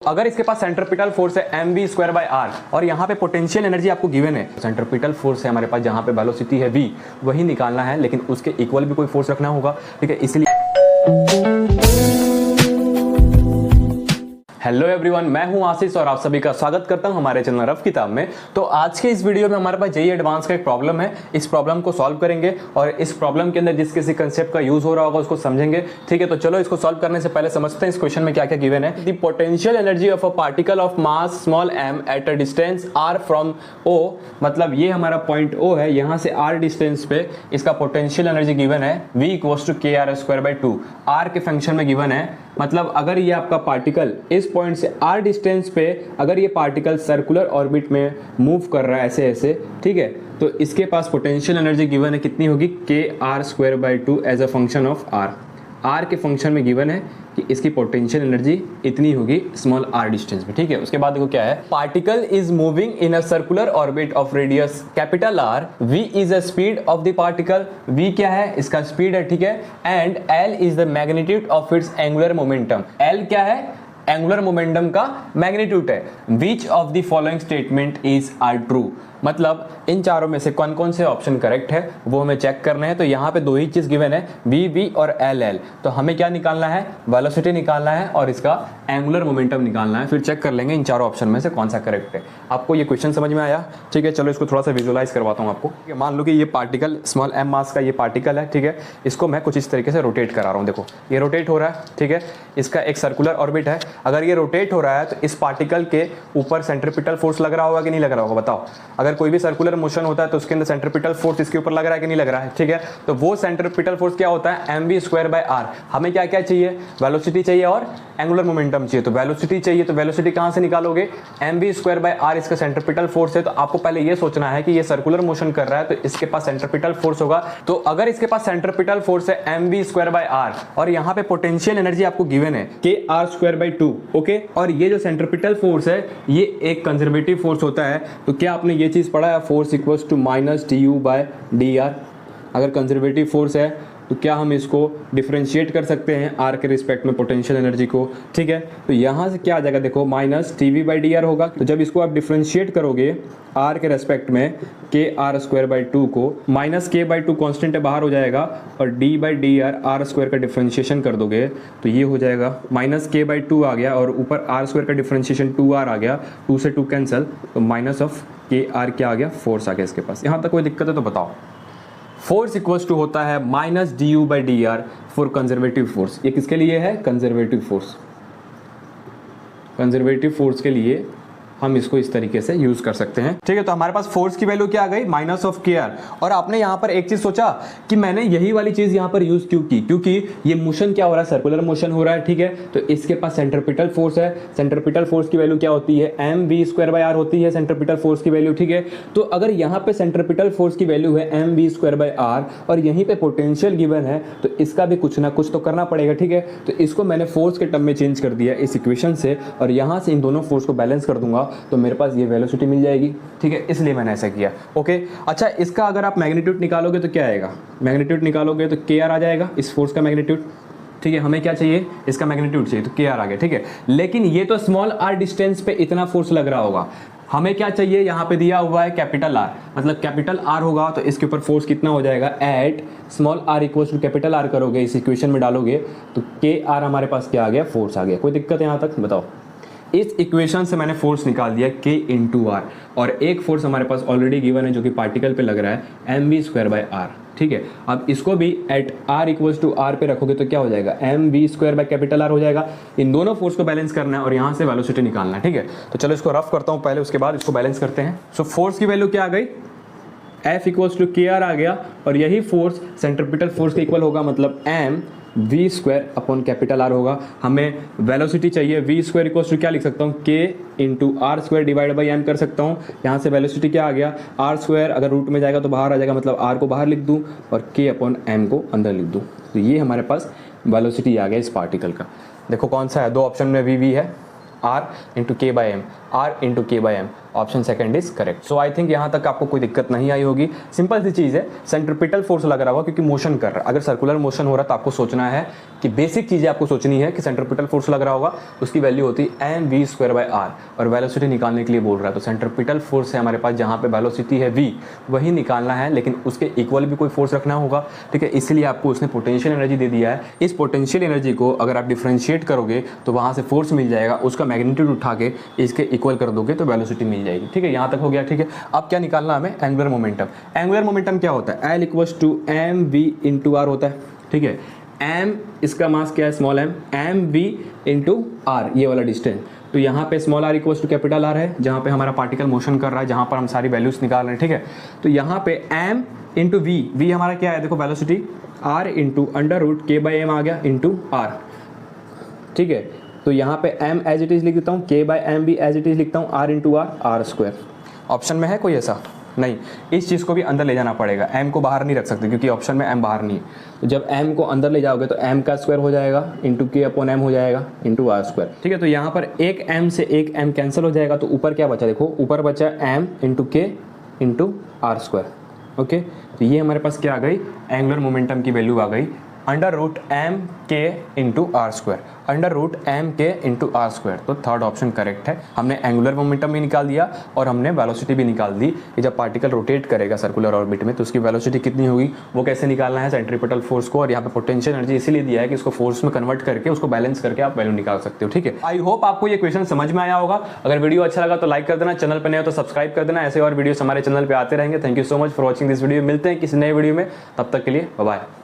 अगर इसके पास सेंट्रिपिटल फोर्स है m v square by r और यहाँ पे पोटेंशियल एनर्जी आपको गिवन है, सेंट्रिपिटल फोर्स है हमारे पास जहाँ पे वेलोसिटी है v, वही निकालना है, लेकिन उसके इक्वल भी कोई फोर्स रखना होगा। ठीक है, इसलिए हेलो एवरीवन, मैं हूं आशीष और आप सभी का स्वागत करता हूं हमारे चैनल रफ किताब में। तो आज के इस वीडियो में हमारे पास जेईई एडवांस का एक प्रॉब्लम है, इस प्रॉब्लम को सॉल्व करेंगे और इस प्रॉब्लम के अंदर जिस किसी कंसेप्ट का यूज हो रहा होगा उसको समझेंगे। ठीक है, तो चलो इसको सॉल्व करने से पहले समझते हैं इस क्वेश्चन में क्या क्या गिवन है। The potential energy of a particle of mass small m at a distance r from o, मतलब ये हमारा पॉइंट o है, यहाँ से r डिस्टेंस पे इसका पोटेंशियल एनर्जी गिवन है v equals to kr²/2, r के फंक्शन में गिवन है। मतलब अगर ये आपका पार्टिकल इस पॉइंट से r डिस्टेंस पे अगर ये पार्टिकल सर्कुलर ऑर्बिट में मूव कर रहा है ऐसे ऐसे, ठीक है, तो इसके पास पोटेंशियल एनर्जी गिवन है, कितनी होगी kr²/2 as a function of r के फंक्शन में गिवन है कि इसकी पोटेंशियल एनर्जी इतनी होगी स्मॉल r डिस्टेंस पे। ठीक है, उसके बाद देखो क्या है, particle is moving in a circular orbit of radius capital R, v is a speed of the particle, v क्या है, इसका स्पीड है, ठीक है, and l is the magnitude of its angular momentum, l क्या है, एंगुलर मोमेंटम का magnitude है। Which of the following statement is are true, मतलब इन चारों में से कौन कौन से ऑप्शन करेक्ट है वो हमें चेक करना है। तो यहाँ पे दो ही चीज गिवन है, v और l। तो हमें क्या निकालना है, वेलोसिटी निकालना है और इसका एंगुलर मोमेंटम निकालना है, फिर चेक कर लेंगे इन चारों ऑप्शन में से कौन सा करेक्ट है। आपको ये क्वेश्चन समझ में आया? ठीक है, चलो इसको थोड़ा सा विजुअलाइज करवाता हूँ आपको। मान लो कि ये पार्टिकल स्मॉल m मास का ये पार्टिकल है, ठीक है, इसको मैं कुछ इस तरीके से रोटेट करा रहा हूँ। देखो ये रोटेट हो रहा है, ठीक है, इसका एक सर्कुलर ऑर्बिट है। अगर ये रोटेट हो रहा है तो इस पार्टिकल के ऊपर सेंट्रिपिटल फोर्स लग रहा होगा कि नहीं लग रहा होगा, बताओ। अगर कोई भी सर्कुलर मोशन होता है तो उसके अंदर सेंट्रिपिटल फोर्स इसके ऊपर लग रहा है कि नहीं लग रहा है, ठीक है। तो वो सेंट्रिपिटल फोर्स क्या होता है, mv²/r। हमें क्या क्या चाहिए, वेलोसिटी चाहिए और एंगुलर मोमेंटम चाहिए। तो वेलोसिटी चाहिए, तो वेलोसिटी कहां से निकालोगे, mv²/r इसका सेंट्रिपिटल फोर्स है। तो आपको पहले ये सोचना है कि ये सर्कुलर मोशन कर रहा है तो इसके पास सेंट्रिपिटल फोर्स होगा। तो अगर इसके पास सेंट्रिपिटल फोर्स है mv²/r और यहाँ पे पोटेंशियल एनर्जी आपको गिवन है kr²/2, ओके, और ये जो सेंट्रिपिटल फोर्स है ये एक कंजर्वेटिव फोर्स होता है। तो क्या आपने ये चीज पढ़ा है, फोर्स इक्वल्स टू -du/dr। अगर कंजर्वेटिव फोर्स है तो क्या हम इसको डिफरेंशिएट कर सकते हैं r के रिस्पेक्ट में पोटेंशियल एनर्जी को, ठीक है। तो यहाँ से क्या आ जाएगा, देखो -tv/dr होगा। तो जब इसको आप डिफरेंशिएट करोगे r के रेस्पेक्ट में kr²/2 को, -k/2 कांस्टेंट है बाहर हो जाएगा और d/dr r² का डिफरेंशिएशन कर दोगे तो ये हो जाएगा -k/2 आ गया और ऊपर r² का डिफरेंशिएशन 2r आ गया, 2 से 2 कैंसिल, तो माइनस ऑफ kr क्या आ गया, फोर्स आ गया इसके पास। यहाँ तक कोई दिक्कत है तो बताओ। फोर्स इक्वल्स टू होता है -du/dr फॉर कंजर्वेटिव फोर्स। ये किसके लिए है, कंजर्वेटिव फोर्स। कंजर्वेटिव फोर्स के लिए हम इसको इस तरीके से यूज कर सकते हैं, ठीक है। तो हमारे पास फोर्स की वैल्यू क्या आ गई, -kr। और आपने यहाँ पर एक चीज सोचा कि मैंने यही वाली चीज यहाँ पर यूज क्यों की, क्योंकि ये मोशन क्या हो रहा है, सर्कुलर मोशन हो रहा है, ठीक है। तो इसके पास सेंट्रिपिटल फोर्स है, सेंट्रिपिटल फोर्स की वैल्यू क्या होती है, mv²/r होती है सेंट्रिपिटल फोर्स की वैल्यू, ठीक है। तो अगर यहाँ पे सेंट्रिपिटल फोर्स की वैल्यू है mv²/r और यहीं पे पोटेंशियल गिवन है तो इसका भी कुछ ना कुछ तो करना पड़ेगा, ठीक है। तो इसको मैंने फोर्स के टर्म में चेंज कर दिया इस इक्वेशन से और यहाँ से इन दोनों फोर्स को बैलेंस कर दूंगा तो मेरे पास ये वेलोसिटी मिल जाएगी, ठीक है, इसलिए मैंने ऐसा किया, ओके। अच्छा, इसका अगर आप मैग्नीट्यूड निकालोगे तो क्या आएगा, मैग्नीट्यूड निकालोगे तो kr आ जाएगा, इस फोर्स का मैग्नीट्यूड, ठीक है। हमें क्या चाहिए, इसका मैग्नीट्यूड चाहिए, तो kr आ गया, ठीक है। लेकिन ये तो स्मॉल r डिस्टेंस पे इतना फोर्स लग रहा होगा, हमें क्या चाहिए, यहाँ पे दिया हुआ है कैपिटल R, मतलब कैपिटल R होगा तो इसके ऊपर फोर्स कितना हो जाएगा, at small r equals to capital R करोगे, इस इक्वेशन में डालोगे तो kr हमारे पास क्या आ गया, फोर्स आ गया। कोई दिक्कत है यहाँ तक, बताओ। इस इक्वेशन से मैंने फोर्स निकाल दिया k/r और एक फोर्स हमारे पास ऑलरेडी गिवन है जो कि पार्टिकल पे लग रहा है mv²/r, ठीक है। अब इसको भी at r equals to r पे रखोगे तो क्या हो जाएगा, mv²/R हो जाएगा। इन दोनों फोर्स को बैलेंस करना है और यहाँ से वेलोसिटी निकालना है, ठीक है। तो चलो इसको रफ करता हूँ पहले, उसके बाद इसको बैलेंस करते हैं। सो फोर्स की वैल्यू क्या आ गई, F इक्वल्स टू kr आ गया और यही फोर्स सेंट्रिपिटल फोर्स के इक्वल होगा, मतलब mv²/R होगा। हमें वेलोसिटी चाहिए, v² इक्वल्स टू क्या लिख सकता हूँ, k/r² डिवाइड बाई m कर सकता हूँ। यहाँ से वेलोसिटी क्या आ गया, r², अगर रूट में जाएगा तो बाहर आ जाएगा, मतलब r को बाहर लिख दूँ और k/m को अंदर लिख दूँ। तो ये हमारे पास वेलोसिटी आ गया इस पार्टिकल का। देखो कौन सा है, दो ऑप्शन में v है, r × k/m। r into k by m. Option second is correct. So I think यहाँ तक आपको कोई दिक्कत नहीं आई होगी। सिंपल सी चीज़ है, सेंट्रीपिटल फोर्स लग रहा होगा क्योंकि मोशन कर रहा है। अगर सर्कुलर मोशन हो रहा है तो आपको सोचना है कि बेसिक चीज़ें आपको सोचनी है कि सेंट्रीपिटल फोर्स लग रहा होगा, उसकी वैल्यू होती है m v square by r, और वेलोसिटी निकालने के लिए बोल रहा है तो सेंट्रीपिटल फोर्स है हमारे पास जहाँ पे वेलोसिटी है v, वही निकालना है, लेकिन उसके इक्वल भी कोई फोर्स रखना होगा। ठीक है, इसलिए आपको उसने पोटेंशियल एनर्जी दे दिया है। इस पोटेंशियल एनर्जी को अगर आप डिफ्रेंशिएट करोगे तो वहाँ से फोर्स मिल जाएगा, उसका मैग्नीट्यूड उठा के इसके इक्वल कर दोगे तो वेलोसिटी मिल जाएगी। ठीक है, यहाँ तक हो गया। ठीक है, अब क्या निकालना हमें, एंगुलर मोमेंटम। एंगुलर मोमेंटम क्या होता है, l equals to m v into r होता है। ठीक है, एम इसका मास क्या है, small m v into r, ये वाला डिस्टेंस। तो यहाँ पे small r equals to capital r है, जहाँ पे हमारा पार्टिकल मोशन कर रहा है, जहाँ पर हम सारी वैल्यूज निकाल रहे हैं। ठीक है, तो यहाँ पे एम इंटू वी हमारा क्या है, देखो velocity, r into under root k by m आ गया इंटू आर। ठीक है, तो यहाँ पे एम एज इट इज लिख देता हूँ, के बाई एम भी एज इट इज लिखता हूँ, r into r square. Option में है कोई ऐसा नहीं, इस चीज़ को भी अंदर ले जाना पड़ेगा, m को बाहर नहीं रख सकते क्योंकि ऑप्शन में m बाहर नहीं है। तो जब m को अंदर ले जाओगे तो m का स्क्वायर हो जाएगा इंटू के अपॉन m हो जाएगा इंटू आर स्क्वायर। ठीक है, तो यहाँ पर एक m से एक m कैंसिल हो जाएगा, तो ऊपर क्या बचा, देखो ऊपर बचा m into k into r square. Okay, तो ये हमारे पास क्या आ गई, एंगुलर मोमेंटम की वैल्यू आ गई under root m k into r square, under root m k into r square. तो थर्ड ऑप्शन करेक्ट है। हमने एंगुलर मोमेंटम भी निकाल दिया और हमने वेलोसिटी भी निकाल दी कि जब पार्टिकल रोटेट करेगा सर्कुलर ऑर्बिट में तो उसकी वेलोसिटी कितनी होगी, वो कैसे निकालना है, सेंट्रीपिटल फोर्स को। और यहाँ पे पोटेंशियल एनर्जी इसीलिए दिया है कि इसको फोर्स में कन्वर्ट करके उसको बैलेंस करके आप वैल्यू निकाल सकते हो। ठीक है, आई होप आपको ये क्वेश्चन समझ में आया होगा। अगर वीडियो अच्छा लगा तो लाइक कर देना, चैनल पर नए हो तो सब्सक्राइब कर देना। ऐसे और वीडियोस हमारे चैनल पर आते रहेंगे। Thank you so much for watching this video. मिलते हैं किसी नए वीडियो में, तब तक के लिए बाय बाय।